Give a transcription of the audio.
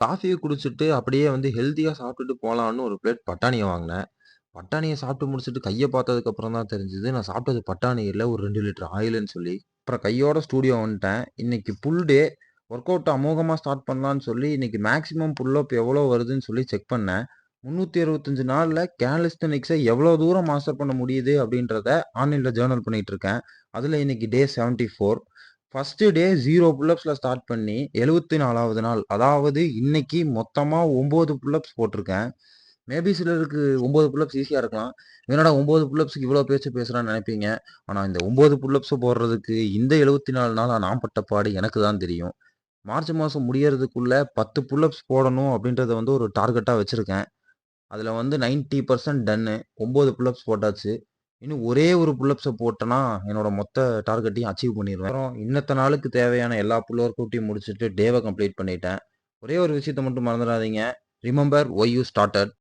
காஃபிய குடிச்சிட்டு அப்படியே வந்து ஹெல்த்தியா சாப்பிட்டுட்டு போலான்னு ஒரு பிளேட் பட்டாணிய வாங்குனேன். பட்டாணிய சாப்பிட்டு முடிச்சுட்டு கைய பார்த்ததுக்கு அப்புறம் தான் தெரிஞ்சது, நான் சாப்பிட்டது பட்டாணி இல்ல, ஒரு 2 லிட்டர் ஆயிலுன்னு சொல்லி. அப்புறம் கையோட ஸ்டூடியோ வந்துட்டேன். இன்னைக்கு ஃபுல் டே ஒர்க் அவுட் அமோகமா ஸ்டார்ட் பண்ணலான்னு சொல்லி, இன்னைக்கு மேக்ஸிமம் புல் அப் எவ்வளோ வருதுன்னு சொல்லி செக் பண்ணேன். 365 நாள்ல காலிஸ்தெனிக்ஸ எவ்வளோ தூரம் மாஸ்டர் பண்ண முடியுது அப்படின்றத ஆன்லைன்ல ஜர்னல் பண்ணிட்டு இருக்கேன். அதுல இன்னைக்கு டே 74. ஃபர்ஸ்ட் டே 0 புல் அப்ஸ்ல ஸ்டார்ட் பண்ணி 74வது நாள். அதாவது இன்னைக்கு மொத்தமா 9 புல் அப்ஸ் போட்டிருக்கேன். மேபி சிலருக்கு 9 புல் அப்ஸ் ஈஸியா இருக்கலாம். என்னடா 9 புல் அப்ஸ்க்கு இவ்வளோ பேச்சு பேசுறான்னு நெனைப்பீங்க. ஆனா இந்த 9 புல் அப்ஸ போடுறதுக்கு இந்த 74 நாளா நான் பட்ட பாடு எனக்கு தான் தெரியும். மார்ச் மாசம் முடியறதுக்குள்ள 10 புல் அப்ஸ் போடணும் அப்படின்றத வந்து ஒரு டார்கெட்டா வச்சிருக்கேன். அதுல வந்து 90% டன்னு. 9 புல் அப்ஸ் போட்டாச்சு. இன்னும் ஒரே ஒரு புல் அப்ஸ போட்டேன்னா, என்னோட மொத்த டார்கெட்டையும் அச்சீவ் பண்ணிருவேன். அப்புறம் இன்னத்த நாளுக்கு தேவையான எல்லா புல் ஒர்க் அவுட்டையும் முடிச்சுட்டு டேவ கம்ப்ளீட் பண்ணிட்டேன். ஒரே ஒரு விஷயத்த மட்டும் மறந்துறாதீங்க. Remember why you started.